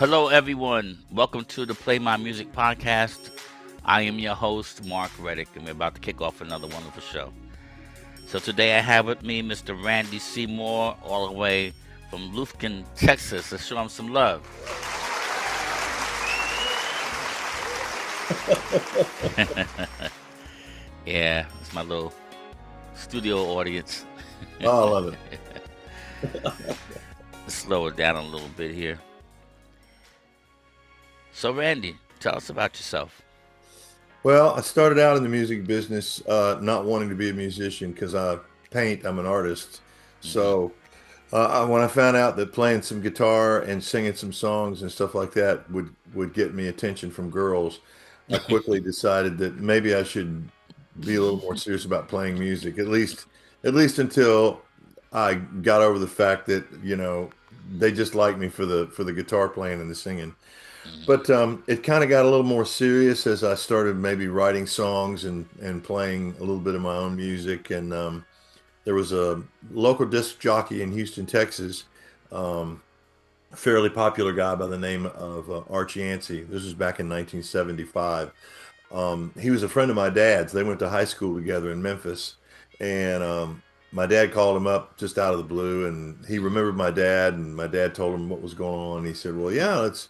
Hello, everyone. Welcome to the Play My Music podcast. I am your host, Mark Reddick, and we're about to kick off another wonderful show. So today I have with me Mr. Randy Seymour, all the way from Lufkin, Texas. Let's show him some love. Yeah, it's my little studio audience. Oh, I love it. Let's slow it down a little bit here. So, Randy, tell us about yourself. Well, I started out in the music business, not wanting to be a musician because I paint. I'm an artist. Hmm. So when I found out that playing some guitar and singing some songs and stuff like that would get me attention from girls, I quickly decided that maybe I should be a little more serious about playing music. At least until I got over the fact that they just like me for the guitar playing and the singing. But it kind of got a little more serious as I started maybe writing songs and playing a little bit of my own music. And there was a local disc jockey in Houston, Texas, um, a fairly popular guy by the name of Archie Yancey. This was back in 1975. He was a friend of my dad's. They went to high school together in Memphis. And my dad called him up just out of the blue, and he remembered my dad, and my dad told him what was going on. And he said, "Well, yeah, let's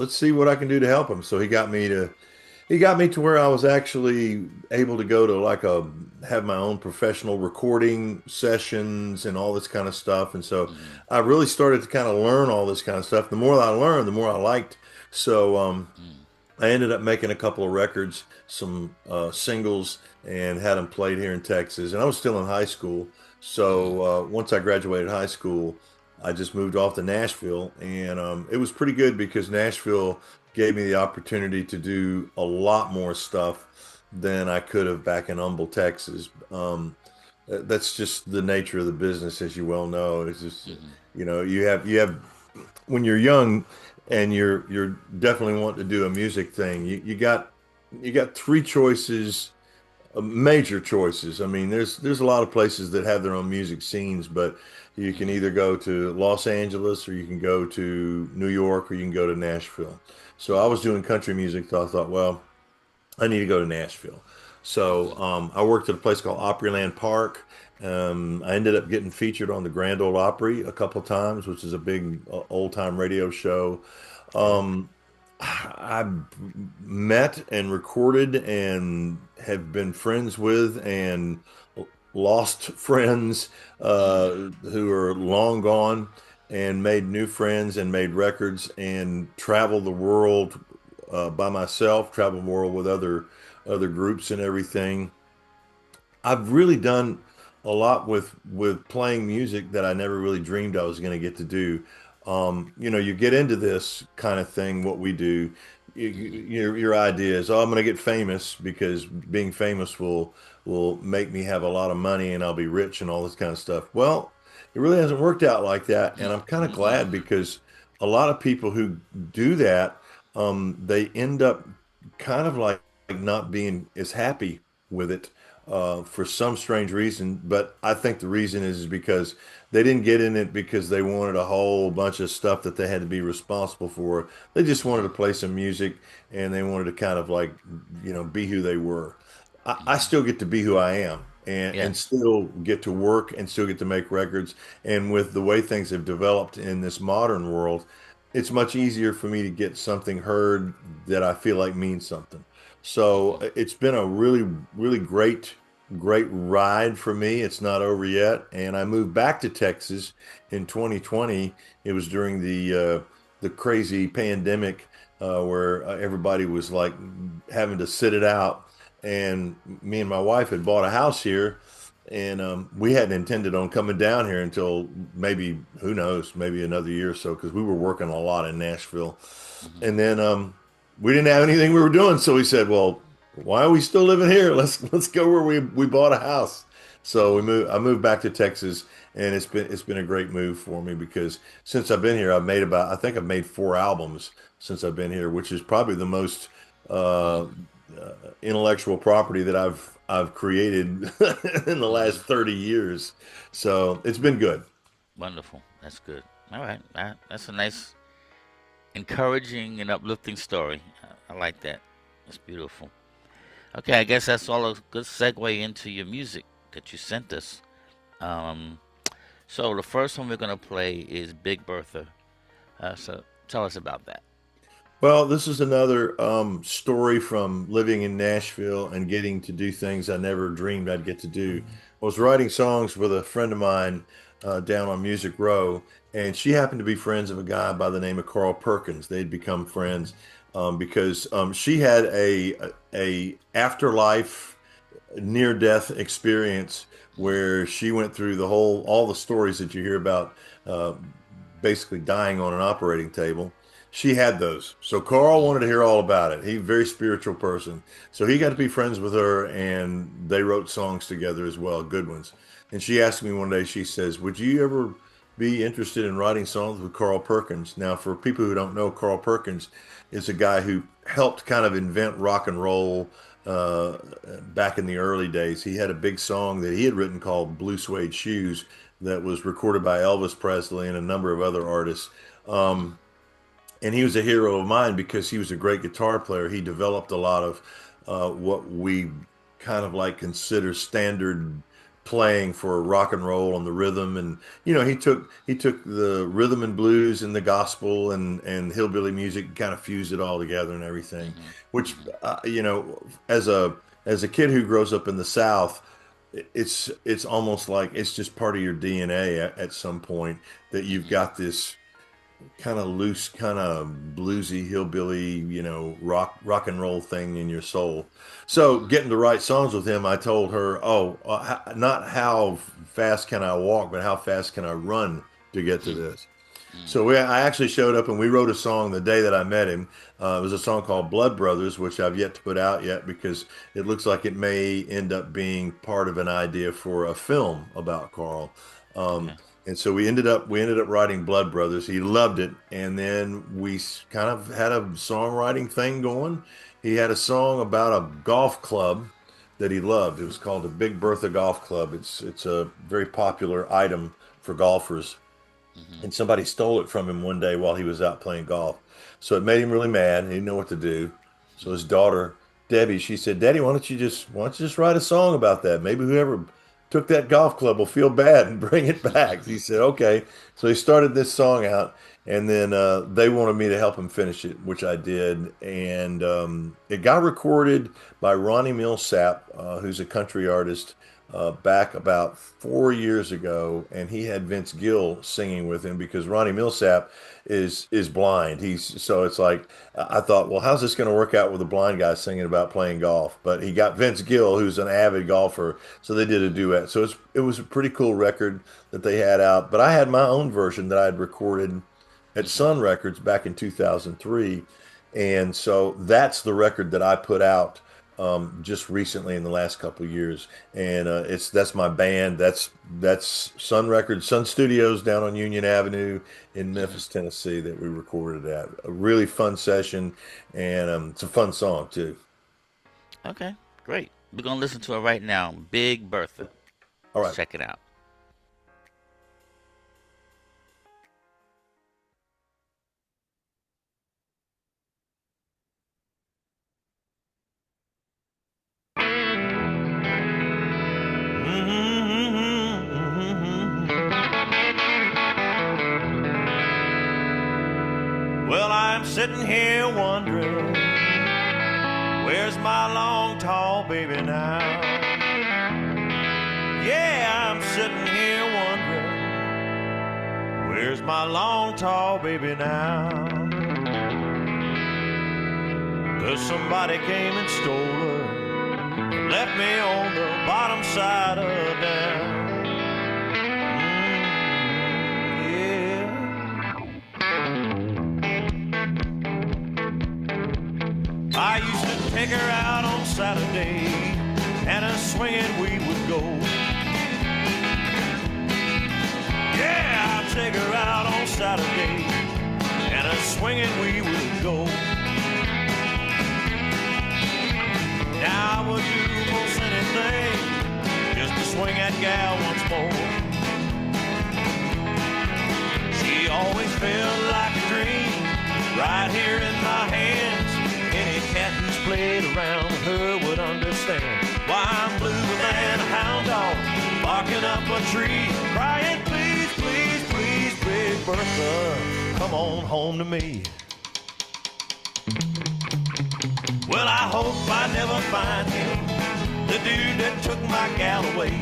see what I can do to help him." So he got me to where I was actually able to go to like a have my own professional recording sessions and all this kind of stuff. And so Hmm. I really started to kind of learn all this kind of stuff. The more I learned, the more I liked. So I ended up making a couple of records, some singles, and had them played here in Texas. And I was still in high school. Hmm. So once I graduated high school, I just moved off to Nashville. And it was pretty good because Nashville gave me the opportunity to do a lot more stuff than I could have back in Humble, Texas. That's just the nature of the business, as you well know. It's just, Hmm. you have when you're young and you're definitely wanting to do a music thing, you got three choices, major choices. I mean, there's a lot of places that have their own music scenes, but you can Hmm. either go to Los Angeles or you can go to New York or you can go to Nashville. So I was Hmm. doing country music, so I thought, well, I need to go to Nashville. So I worked at a place called Opryland Park. I ended up getting featured on the Grand Ole Opry a couple of times, which is a big old time radio show. Okay. Um, I met and recorded and have been friends with and lost friends Mm. who are long gone and made new friends and made records and traveled the world by myself, traveled the world with other groups and everything. I've really done a lot with playing music that I never really dreamed I was going to get to do. You get into this kind of thing, what we do. Your idea is, oh, I'm going to get famous because being famous will make me have a lot of money and I'll be rich and all this kind of stuff. Well, it really hasn't worked out like that, and I'm kind of glad because a lot of people who do that, they end up kind of like not being as happy with it for some strange reason. But I think the reason is because they didn't get in it because they wanted a whole bunch of stuff that they had to be responsible for. They just wanted to Hmm. play some music and they wanted to kind of like, be who they were. I Hmm. still get to be who I am. And Yes. still get to work and still get to make records. And with the way things have developed in this modern world, it's much easier for me to get something heard that I feel like means something. So Hmm. it's been a really, really great ride for me. It's not over yet. And I moved back to Texas in 2020. It was during the crazy pandemic where everybody was like having to sit it out. And me and my wife had bought a house here, and we hadn't intended on coming down here until maybe, who knows, maybe another year or so, because we were working a lot in Nashville. Hmm. And then we didn't have anything we were doing, so we said, "Well, why are we still living here? Let's go where we bought a house." So we Hmm. moved. I moved back to Texas, and it's been a great move for me because since I've been here, I think I've made 4 albums since I've been here, which is probably the most uh, intellectual property that I've created in the last Hmm. 30 years. So it's been good. Wonderful. That's good. All right. That's a nice encouraging and uplifting story. I like that. It's beautiful. Okay, I guess that's all a good segue into your music that you sent us. Um, so the first one we're gonna play is Big Bertha. So tell us about that. Well, this is another story from living in Nashville and getting to do things I never dreamed I'd get to do. I was writing songs with a friend of mine down on Music Row, and she happened to be friends of a guy by the name of Carl Perkins. They'd become friends because she had a afterlife near death experience where she went through all the stories that you hear about uh, basically dying on an operating table. She had those. So Carl wanted to hear all about it. He's a very spiritual person. So he got to be friends with her and they wrote songs together as well, good ones. And she asked me one day, she says, would you ever be interested in writing songs with Carl Perkins? Now, for people who don't know, Carl Perkins is a guy who helped kind of invent rock and roll uh, back in the early days. He had a big song that he had written called Blue Suede Shoes that was recorded by Elvis Presley and a number of other artists. Um, and he was a hero of mine because he was a great guitar player. He developed a lot of what we kind of like consider standard playing for rock and roll and the rhythm. And he took the rhythm and blues and the gospel and hillbilly music, kind of fused it all together and everything. Hmm. Which as a kid who grows up in the South, it's almost like it's just part of your DNA at some point that you've Hmm. got this kind of loose, kind of bluesy, hillbilly, rock and roll thing in your soul. So Hmm. getting to write songs with him, I told her, "Oh, not how fast can I walk, but how fast can I run to get to this." So I actually showed up and we wrote a song the day that I met him. It was a song called Blood Brothers, which I've yet to put out yet because it looks like it may end up being part of an idea for a film about Carl. Um, Okay. and so we ended up writing Blood Brothers. He loved it, and then we kind of had a songwriting thing going. He had a song about a golf club that he loved. It was called the Big Bertha Golf Club. It's a very popular item for golfers, Hmm. and somebody stole it from him one day while he was out playing golf. So it made him really mad. He didn't know what to do. So his daughter, Debbie, she said, "Daddy, why don't you just write a song about that? Maybe whoever took that golf club will feel bad and bring it back." He said, "Okay." So he started this song out, and then they wanted me to help him finish it, which I did. And it got recorded by Ronnie Millsap, who's a country artist back about 4 years ago, and he had Vince Gill singing with him because Ronnie Millsap is blind. He's so it's like I thought, well, how's this going to work out with a blind guy singing about playing golf? But he got Vince Gill, who's an avid golfer, so they did a duet. So it was a pretty cool record that they had out. But I had my own version that I had recorded at Hmm. Sun Records back in 2003. And so that's the record that I put out just recently in the last couple of years. And that's my band. That's Sun Records, Sun Studios down on Union Avenue in Hmm. Memphis, Tennessee that we recorded at. A really fun session, and it's a fun song too. Okay. Great. We're gonna listen to it right now. Big Bertha. All Let's right. check it out. Well, I'm sitting here wondering, where's my long, tall baby now? Yeah, I'm sitting here wondering, where's my long, tall baby now? 'Cause somebody came and stole her, left me on the bottom side of down. I used to take her out on Saturday, and a swinging we would go. Yeah, I'd take her out on Saturday, and a swinging we would go. Now I would do most anything just to swing that gal once more. She always felt like a dream right here in my hands. Any cat who's played around with her would understand why I'm bluer than a hound dog, barking up a tree, crying, please, please, please, Big Bertha, come on home to me. Well, I hope I never find him, the dude that took my gal away.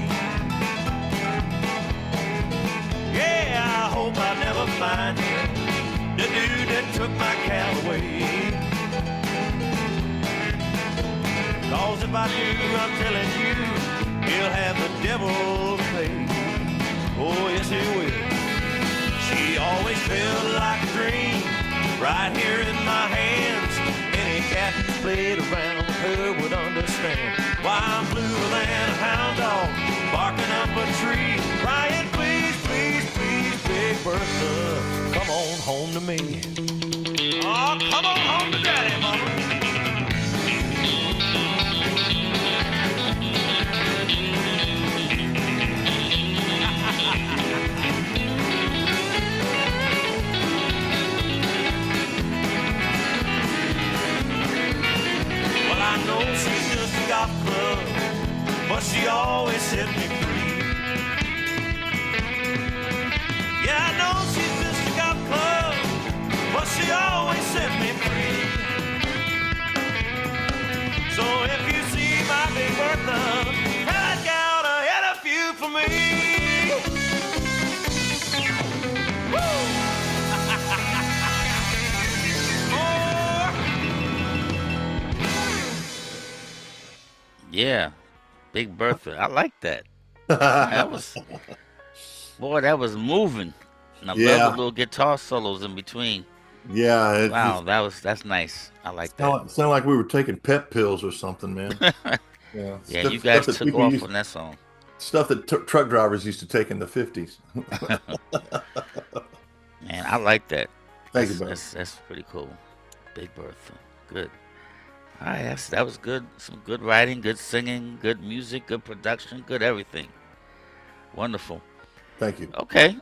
Yeah, I hope I never find him, the dude that took my gal away. 'Cause if I do, I'm telling you, he'll have the devil to pay. Oh, yes, he will. She always felt like a dream, right here in my hands. Any cat who's played around with her would understand why I'm bluer than a hound dog, barking up a tree, crying, please, please, please, Big Bertha, come on home to me. Oh, come on home to Daddy, mama. I know she's just a golf club, but she always set me free. Yeah, I know she's just a golf club, but she always set me free. So if you see my Big Bertha, tell that gal to hit a few for me. Woo! Yeah, Big Bertha. I like that. That was, boy, that was moving. And I love the little guitar solos in between. Yeah. Wow, that's nice. I like that. Sounded like we were taking pet pills or something, man. Yeah, you guys took off on that song. Stuff that truck drivers used to take in the 50s. Man, I like that. Thank you, buddy. That's pretty cool. Big Bertha. Good. All right, that was good. Some good writing, good singing, good music, good production, good everything. Wonderful. Thank you. Okay.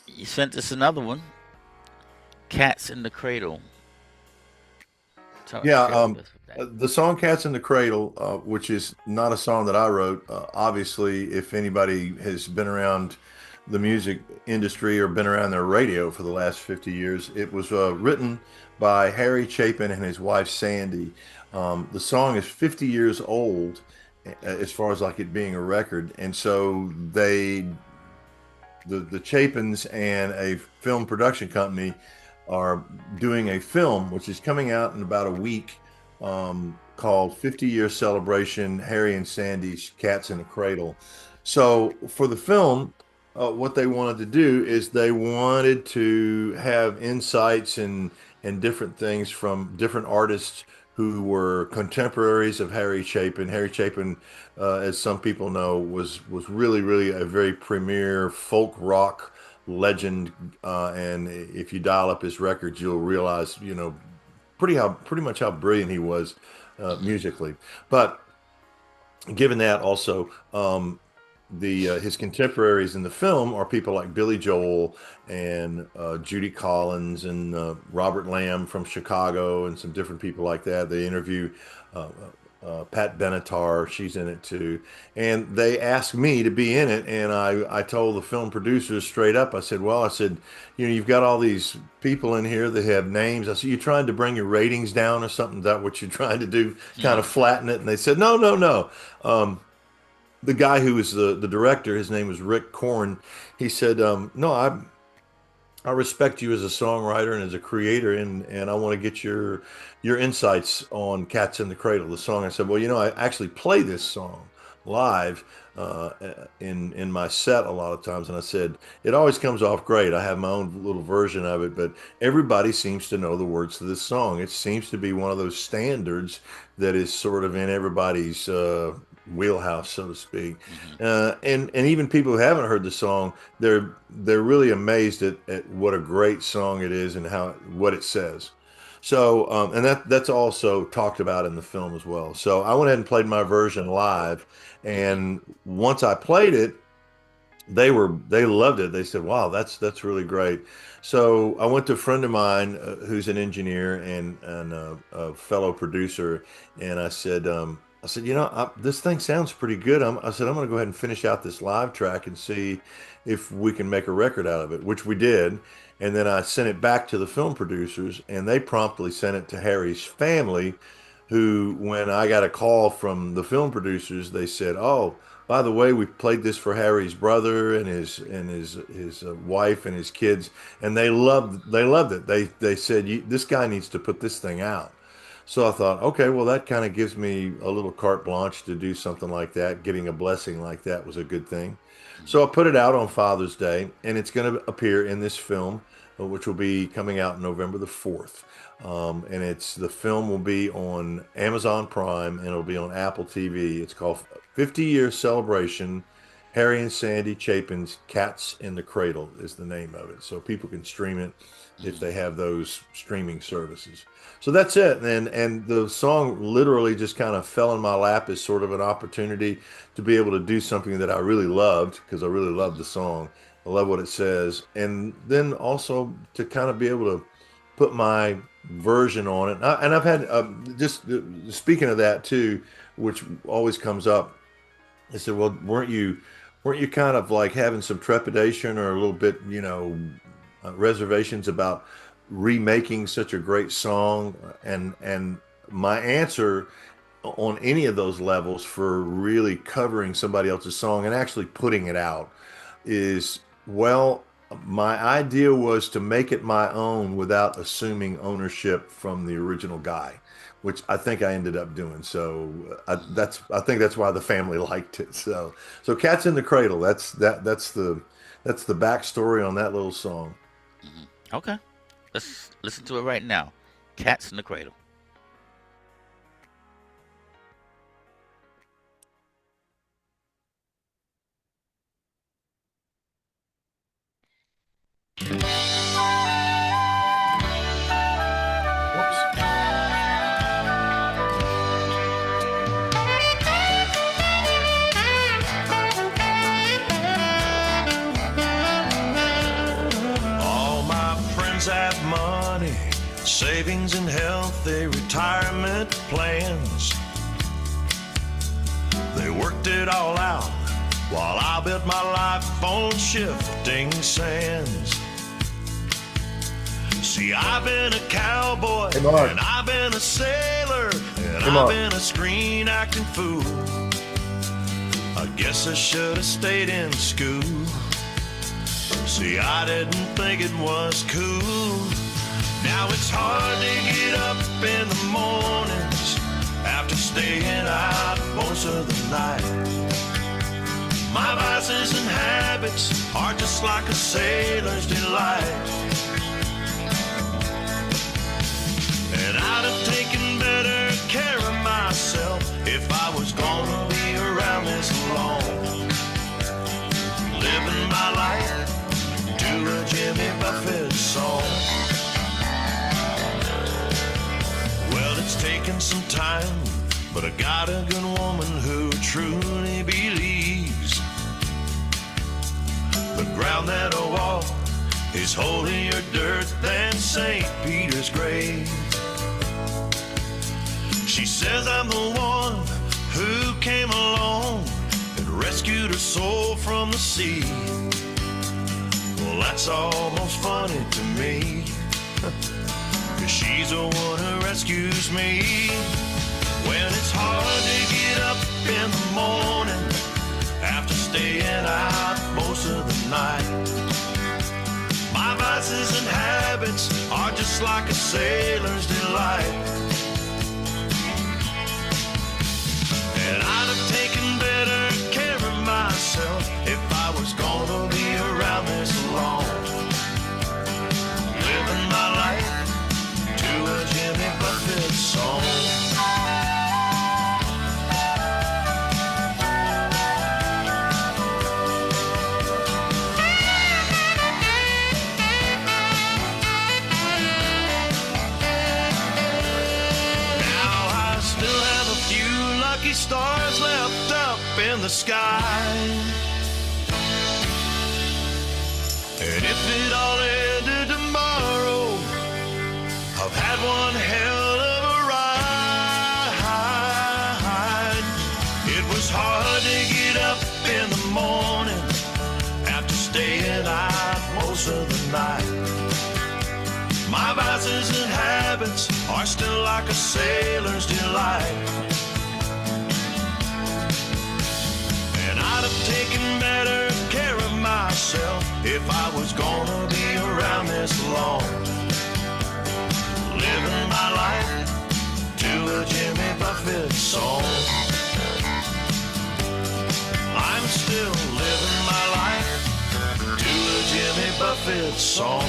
You sent us another one. Cats in the Cradle. The song Cats in the Cradle, which is not a song that I wrote. Obviously, if anybody has been around the music industry or been around their radio for the last 50 years, it was written by Harry Chapin and his wife Sandy. The song is 50 years old as far as like it being a record, and so the Chapins and a film production company are doing a film which is coming out in about a week, called 50 Year Celebration, Harry and Sandy's Cats in the Cradle. So for the film, what they wanted to do is they wanted to have insights and different things from different artists who were contemporaries of Harry Chapin. Harry Chapin, as some people know, was really, really a very premier folk rock legend. And if you dial up his records, you'll realize, pretty much how brilliant he was musically. But given that, also, his contemporaries in the film are people like Billy Joel and Judy Collins and Robert Lamb from Chicago and some different people like that. They interview Pat Benatar, she's in it too. And they asked me to be in it, and I told the film producers straight up, I said, you've got all these people in here that have names. I said, you trying to bring your ratings down or something? Is that what you're trying to do? Kind of flatten it? And they said, no. The guy who was the director, his name was Rick Korn. He said, no, I respect you as a songwriter and as a creator, and I want to get your insights on Cats in the Cradle, the song. I said, I actually play this song live in my set a lot of times, and I said, it always comes off great. I have my own little version of it, but everybody seems to know the words to this song. It seems to be one of those standards that is sort of in everybody's wheelhouse, so to speak. And even people who haven't heard the song, they're really amazed at what a great song it is and what it says. So and that's also talked about in the film as well. So I went ahead and played my version live, and once I played it, they loved it. They said, "Wow, that's really great." So I went to a friend of mine who's an engineer and a fellow producer, and I said, this thing sounds pretty good. I said, I'm going to go ahead and finish out this live track and see if we can make a record out of it, which we did. And then I sent it back to the film producers, and they promptly sent it to Harry's family, who, when I got a call from the film producers, they said, "Oh, by the way, we played this for Harry's brother and his wife and his kids, and they loved it. They said this guy needs to put this thing out." So I thought, okay, well, that kind of gives me a little carte blanche to do something like that. Getting a blessing like that was a good thing. So I put it out on Father's Day, and it's going to appear in this film, which will be coming out November the 4th. And the film will be on Amazon Prime, and it'll be on Apple TV. It's called 50 Year Celebration. Harry and Sandy Chapin's Cats in the Cradle is the name of it. So people can stream it if they have those streaming services. So that's it. And the song literally just kind of fell in my lap as sort of an opportunity to be able to do something that I really loved, because I really loved the song. I love what it says. And then also to kind of be able to put my version on it. And I've had, just speaking of that too, which always comes up, I said, well, weren't you kind of like having some trepidation or a little bit, reservations about remaking such a great song? And my answer on any of those levels for really covering somebody else's song and actually putting it out is, well, my idea was to make it my own without assuming ownership from the original guy, which I think I ended up doing. So I think that's why the family liked it. So Cats in the Cradle. That's the backstory on that little song. Okay, let's listen to it right now. Cats in the Cradle. Whoops. All my friends have money, savings and healthy retirement plans. They worked it all out while I built my life on shifting sands. See, I've been a cowboy, Hey, Mark. and I've been a sailor, and Hey, I've Mark. been a screen acting fool. I guess I should have stayed in school. See, I didn't think it was cool. Now it's hard to get up in the mornings after staying out most of the night. My vices and habits are just like a sailor's delight. And I'd have taken better care of myself if I was gonna be around this long. Living my life to a Jimmy Buffett song. Well, it's taken some time, but I got a good woman who truly believes the ground that I walk is holier dirt than St. Peter's grave. She says I'm the one who came along and rescued her soul from the sea. Well, that's almost funny to me, 'cause she's the one who rescues me. When it's hard to get up in the morning after staying out most of the night. My vices and habits are just like a sailor's delight. And I'd have taken better care of myself if I was gonna be around this long. Living my life to a Jimmy Buffett song. Stars left up in the sky. the night. My vices and habits are still like a sailor's delight. And I'd have taken better care of myself if I was gonna be around this long. Living my life to a Jimmy Buffett song. I'm still living my life to a Jimmy Buffett song.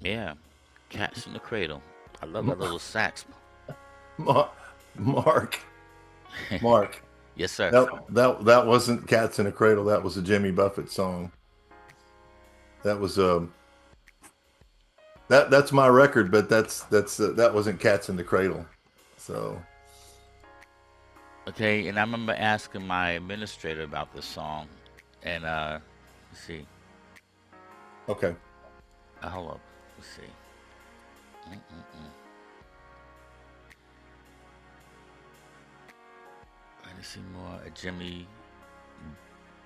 Yeah, Cats in the Cradle. I love that little sax. Mark, Yes, sir. that wasn't Cats in a Cradle. That was a Jimmy Buffett song. That was that's my record, but that wasn't Cats in the Cradle. So Okay, and I remember asking my administrator about this song, and let's see. okay, Hold up. Let's see. Mm-mm-mm. Let's see more. A Jimmy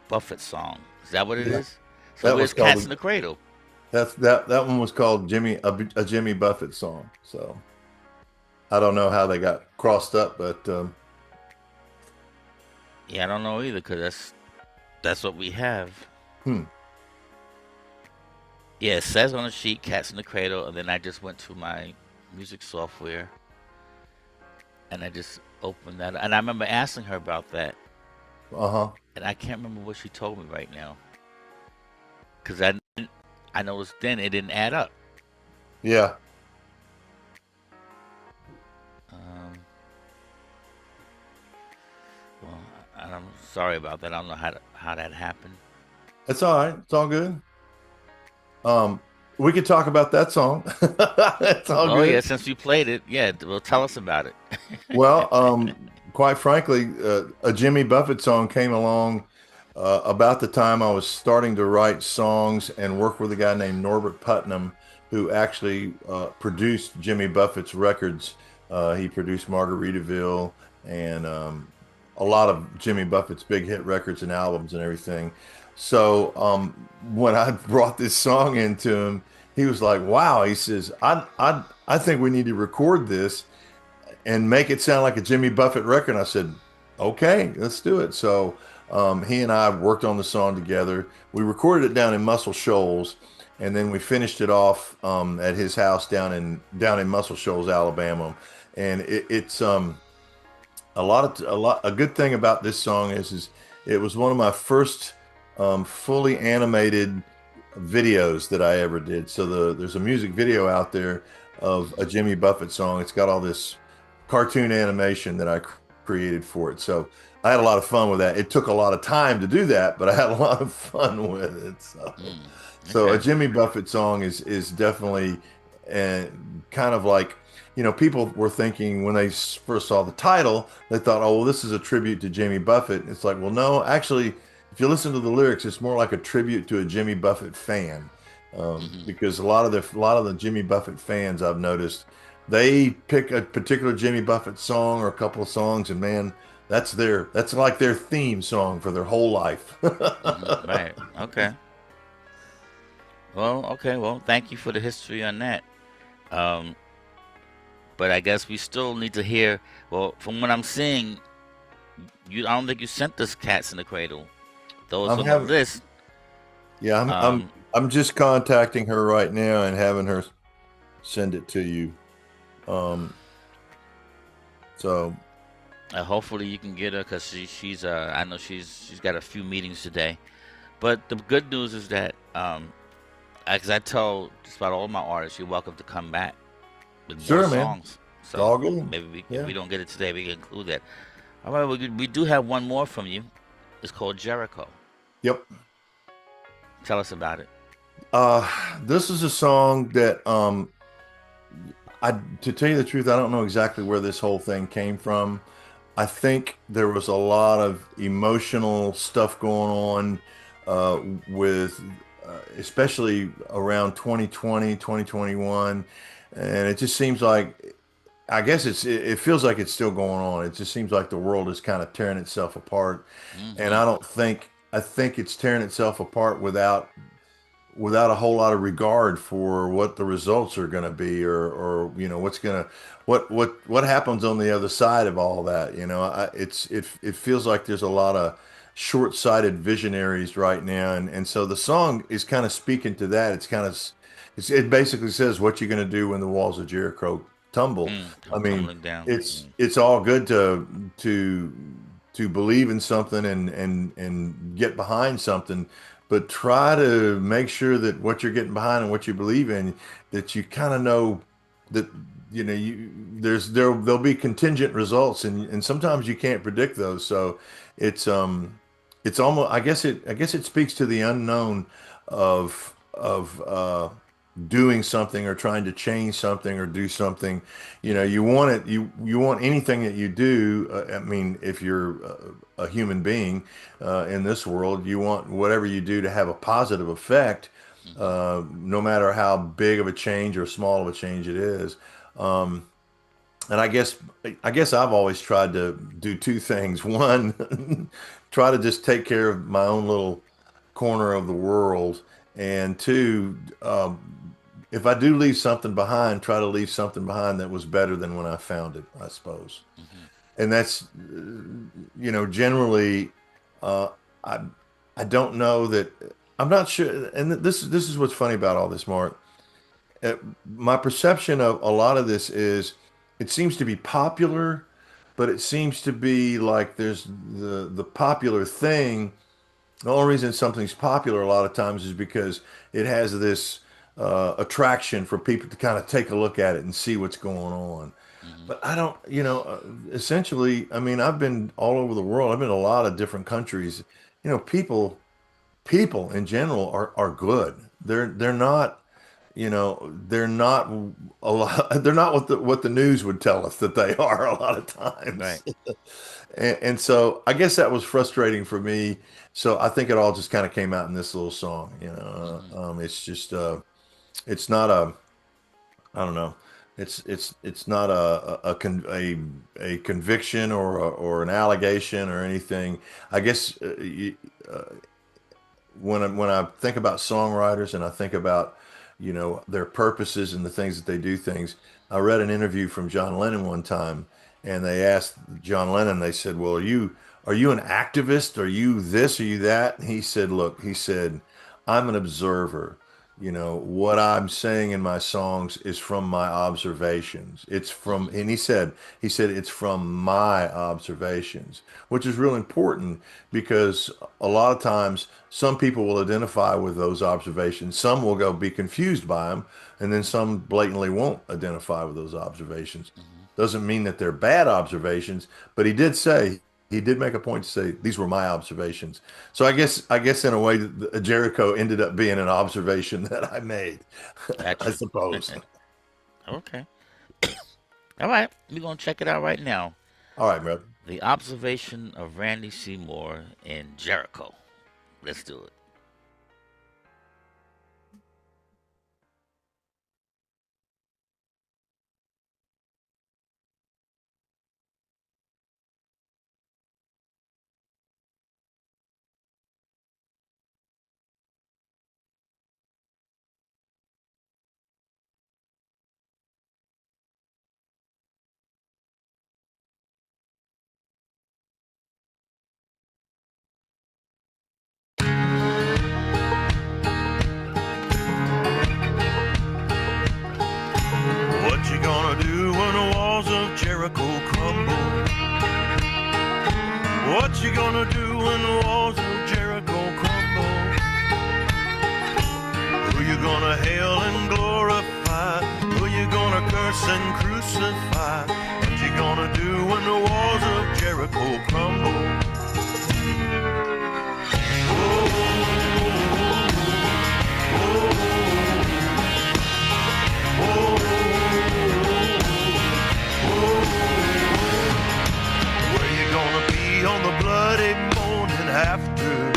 Buffett song. Is that what it Yeah. is? So That where's was called Cats in the Cradle? that one was called a Jimmy Buffett song. So I don't know how they got crossed up, but Yeah, I don't know either, because that's what we have. hmm. Yeah, it says on the sheet Cats in the Cradle, and then I just went to my music software and I just opened that. And I remember asking her about that, Uh-huh. and I can't remember what she told me right now. Because I noticed then it didn't add up. Yeah. Um, well, I'm sorry about that. I don't know how that happened. It's all right. It's all good. We could talk about that song. It's all Oh good. yeah, since you played it, yeah. Well, tell us about it. Well, quite frankly, a Jimmy Buffett song came along about the time I was starting to write songs and work with a guy named Norbert Putnam, who actually produced Jimmy Buffett's records. He produced Margaritaville and a lot of Jimmy Buffett's big hit records and albums and everything. So when I brought this song into him, he was like, "Wow!" He says, "I think we need to record this and make it sound like a Jimmy Buffett record." And I said, "Okay, let's do it." So he and I worked on the song together. We recorded it down in Muscle Shoals, and then we finished it off at his house down in Muscle Shoals, Alabama. And it's a good thing about this song is it was one of my first fully animated videos that I ever did. So there's a music video out there of a Jimmy Buffett song. It's got all this cartoon animation that I created for it. So I had a lot of fun with that. It took a lot of time to do that, but I had a lot of fun with it. So a Jimmy Buffett song is definitely kind of like, people were thinking when they first saw the title, they thought, oh, well, this is a tribute to Jimmy Buffett. It's like, well, no, actually, if you listen to the lyrics, it's more like a tribute to a Jimmy Buffett fan, because a lot of the Jimmy Buffett fans I've noticed, they pick a particular Jimmy Buffett song or a couple of songs, and man, that's like their theme song for their whole life. Right. Okay. Well, thank you for the history on that. But I guess we still need to hear. Well, from what I'm seeing, I don't think you sent this Cats in the Cradle. Those on the list. Yeah, I'm just contacting her right now and having her send it to you. So Hopefully you can get her, because she's I know she's got a few meetings today. But the good news is that because I told just about all my artists, you're welcome to come back with sure, more man. songs. So it's all good. maybe if we don't get it today, we can include that. All right, we do have one more from you. It's called Jericho. Yep. Tell us about it. This is a song that to tell you the truth, I don't know exactly where this whole thing came from. I think there was a lot of emotional stuff going with especially around 2020, 2021, and it just seems like I guess it feels like it's still going on. It just seems like the world is kind of tearing itself apart, and Mm-hmm. I think it's tearing itself apart without a whole lot of regard for what the results are going to be, or what's going to what happens on the other side of all that. It feels like there's a lot of short-sighted visionaries right now, and so the song is kind of speaking to that. It basically says what you're going to do when the walls of Jericho tumble. I Come mean, tumbling down. it's all good to believe in something and get behind something, but try to make sure that what you're getting behind and what you believe in, that you kind of know that there'll be contingent results, and sometimes you can't predict those. So it's it's almost, I guess it speaks to the unknown of doing something or trying to change something or do something. You want it, you want anything that you do. I mean, if you're a human being in this world, you want whatever you do to have a positive effect, Mm-hmm. no matter how big of a change or small of a change it is. Um, and I guess I've always tried to do two things. One, try to just take care of my own little corner of the world, and two, if I do leave something behind, try to leave something behind that was better than when I found it, I suppose. Mm-hmm. And that's, generally, uh, I I don't know that I'm not sure. And this is what's funny about all this, Mark. My perception of a lot of this is it seems to be popular, but it seems to be like there's the popular thing. The only reason something's popular a lot of times is because it has this attraction for people to kind of take a look at it and see what's going on. Mm-hmm. But I don't, essentially, I mean, I've been all over the world. I've been in a lot of different countries. People in general are good. They're not, they're not a lot. They're not what the news would tell us that they are a lot of Right. times. And so I guess that was frustrating for me. So I think it all just kind of came out in this little song. Mm-hmm. It's just it's not a, I don't know. It's not a conviction or an allegation or anything. I guess when I think about songwriters and I think about their purposes and the things that they do things. I read an interview from John Lennon one time, and they asked John Lennon. They said, "Well, are you an activist? Are you this? Are you that?" And he said, "Look," he said, "I'm an observer. What I'm saying in my songs is from my observations. It's from," Mm-hmm. and he said it's from my observations, which is real important because a lot of times some people will identify with those observations. Some will go be confused by them, and then some blatantly won't identify with those observations. Mm-hmm. Doesn't mean that they're bad observations, but he did make a point to say these were my observations. So I guess in a way, Jericho ended up being an observation that I made, Got I you. suppose. Okay. All right. We're gonna check it out right now. All right, brother. The observation of Randy Seymour in Jericho. Let's do it. What you gonna do when the walls of Jericho crumble? What you gonna do when the walls of Jericho crumble? Who you gonna hail and glorify? Who you gonna curse and crucify? What you gonna do when the walls of Jericho crumble? Where you gonna be on the bloody morning after?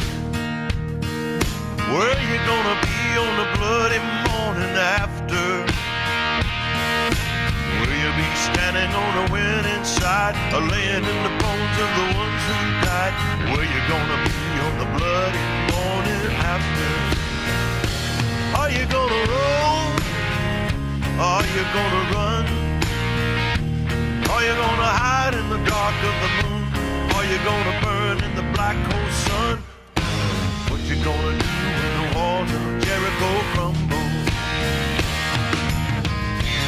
gonna be on the bloody morning after? Will you be standing on the winning side, or laying in the bones of the ones who died? Where you gonna be on the bloody morning after? Are you gonna roll? Are you gonna run? Are you gonna hide in the dark of the moon? Are you gonna burn in the black cold sun? What you gonna do when the walls of Jericho crumble?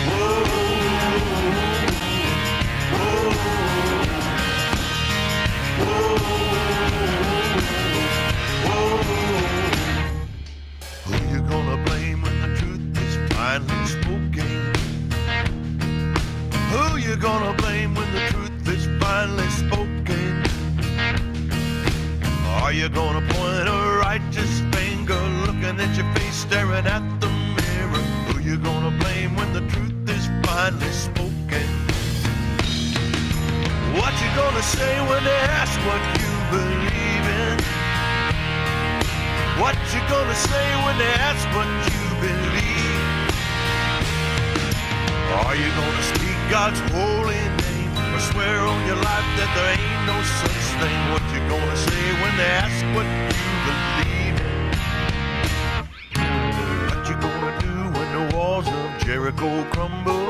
Whoa, whoa, whoa, whoa. Who you gonna blame when the truth is finally spoken? Who you gonna blame when the truth is finally spoken? Are you gonna point a righteous finger, looking at your face, staring at the mirror? Who you gonna blame when the truth is finally spoken? What you gonna say when they ask what you believe in? What you gonna say when they ask what you believe? Are you gonna speak God's holy name, or swear on your life that there ain't no such thing? What you gonna say when they ask what you believe in? What you gonna do when the walls of Jericho crumble?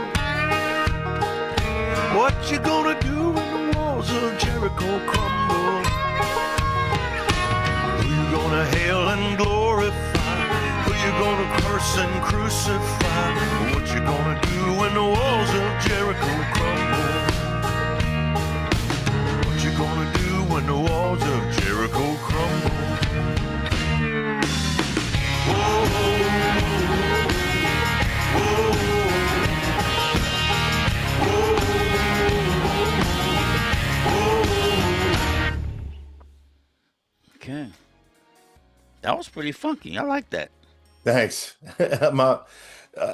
What you gonna do when the walls of Jericho crumble? Who you gonna hail and glorify? Who you gonna curse and crucify? What you gonna do when the walls of Jericho crumble? What you gonna do when the walls of Jericho crumble? Whoa, whoa, whoa. Okay. That was pretty funky. I like that. Thanks. My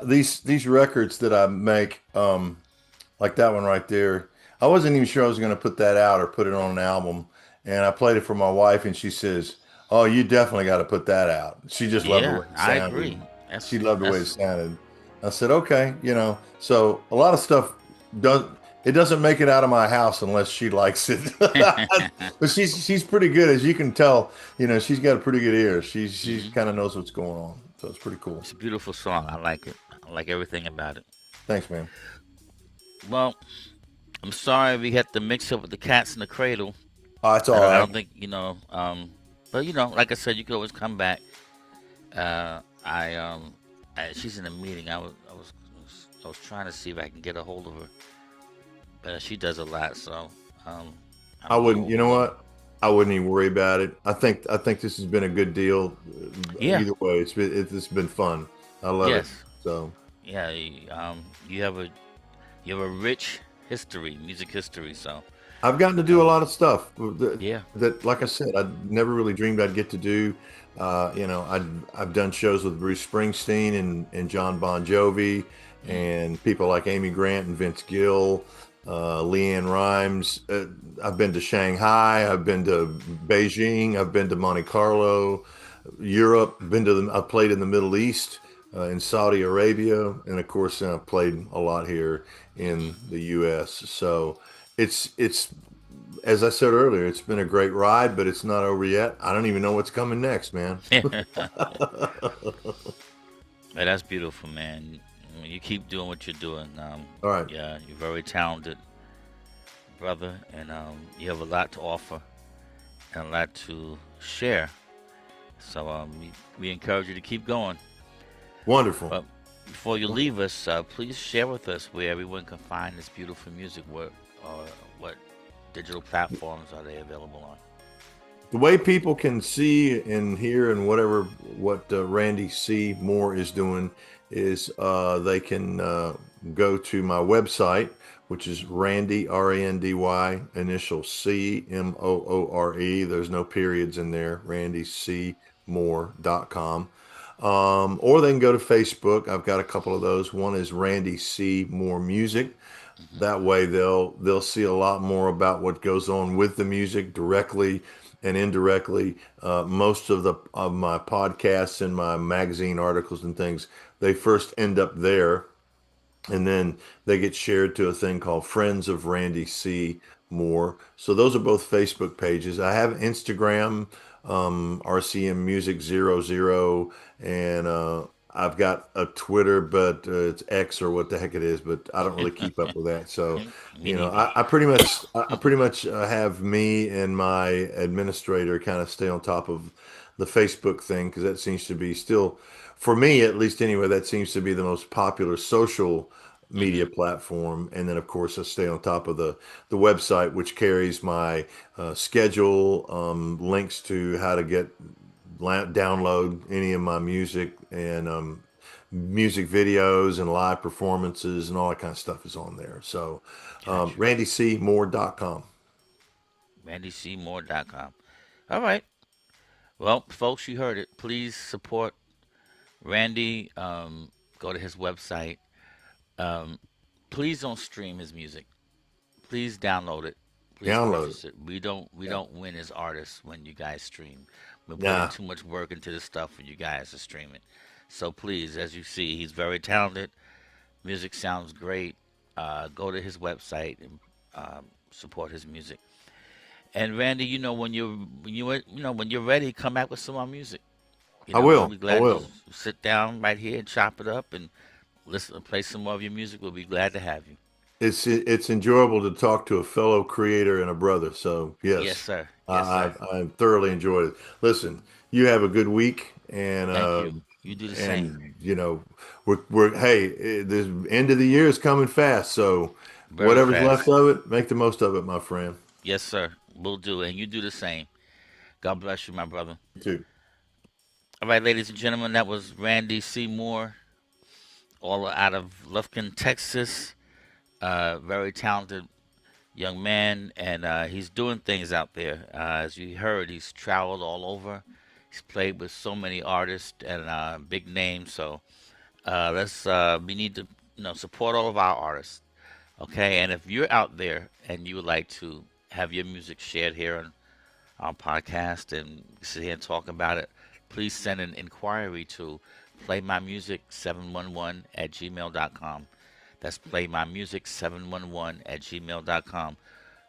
these records that I make, like that one right there, I wasn't even sure I was going to put that out or put it on an album, and I played it for my wife, and she says, "Oh, you definitely got to put that out." She just loved the Yeah, way it I sounded. agree. She loved the way it sounded. I said, "Okay, you know." So a lot of stuff doesn't make it out of my house unless she likes it. But she's pretty good, as you can tell. You know, she's got a pretty good ear. She kind of knows what's going on. So it's pretty cool. It's a beautiful song. I like it. I like everything about it. Thanks, man. Well, I'm sorry we had to mix up with the cats in the cradle. Oh, it's all I right. don't think but like I said, you can always come back. She's in a meeting. I was trying to see if I can get a hold of her, but she does a lot. So I wouldn't. You know what? I wouldn't even worry about it. I think this has been a good deal. Yeah. Either way, it's been fun. I love it. Yes. So Yeah, you have a rich history, music history. So I've gotten to do a lot of stuff yeah, that, like I said, I never really dreamed I'd get to do. You know, I've done shows with Bruce Springsteen and John Bon Jovi, and people like Amy Grant and Vince Gill, Leanne Rimes. I've been to Shanghai. I've been to Beijing. I've been to Monte Carlo, Europe. I've played in the Middle East, in Saudi Arabia, and of course, I've played a lot here in the U.S. So it's as I said earlier, it's been a great ride, but it's not over yet. I don't even know what's coming next, man. Man, that's beautiful, man. You keep doing what you're doing. All right. Yeah, you're very talented, brother, and you have a lot to offer and a lot to share. So we encourage you to keep going. Wonderful. But before you leave us, please share with us where everyone can find this beautiful music. What digital platforms are they available on? The way people can see and hear and what Randy C. Moore is doing is they can go to my website, which is Randy, R-A-N-D-Y, initial C-M-O-O-R-E. There's no periods in there, randycmoore.com. Or they can go to Facebook. I've got a couple of those. One is Randy C. Moore Music. That way they'll see a lot more about what goes on with the music directly and indirectly, most of my podcasts and my magazine articles and things, they first end up there, and then they get shared to a thing called Friends of Randy C. Moore. So those are both Facebook pages. I have Instagram, RCM Music 00, and I've got a Twitter, but it's X or what the heck it is. But I don't really keep up with that. So, Me neither. I pretty much have me and my administrator kind of stay on top of the Facebook thing because that seems to be still, for me at least anyway, that seems to be the most popular social Hmm. media platform. And then, of course, I stay on top of the website, which carries my schedule, links to how to get download any of my music, and music videos and live performances and all that kind of stuff is on there. So, Gotcha. randycmoore.com. RandyCMoore.com. All right. Well, folks, you heard it. Please support Randy. Go to his website. Um, please don't stream his music. Please download it. Please Download it. purchase it. We Yeah. don't win as artists when you guys stream. We're putting Nah, too much work into this stuff for you guys to stream it. So please, as you see, he's very talented. Music sounds great. Go to his website and support his music. And Randy, when you're ready, come back with some more music. I We'll will. be I glad to will. sit down right here and chop it up and listen, play some more of your music. We'll be glad to have you. It's enjoyable to talk to a fellow creator and a brother. So Yes, yes, sir. Yes, I, sir. I've thoroughly enjoyed it. Listen, you have a good week, Thank you. You do the same. and we're hey, the end of the year is coming fast. So Very whatever's left fast. of it, make the most of it, my friend. Yes, sir. We'll do it. And you do the same. God bless you, my brother. You too. All right, ladies and gentlemen, that was Randy Seymour, all out of Lufkin, Texas. Very talented young man, and he's doing things out there. As you heard, he's traveled all over. He's played with so many artists and big names. So let's we need to support all of our artists. Okay, and if you're out there and you would like to have your music shared here on our podcast and sit here and talk about it, please send an inquiry to playmymusic711 at gmail.com. That's playmymusic711 at gmail.com.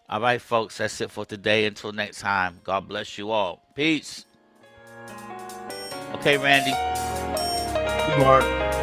All right, folks, that's it for today. Until next time, God bless you all. Peace. Okay, Randy. Mark.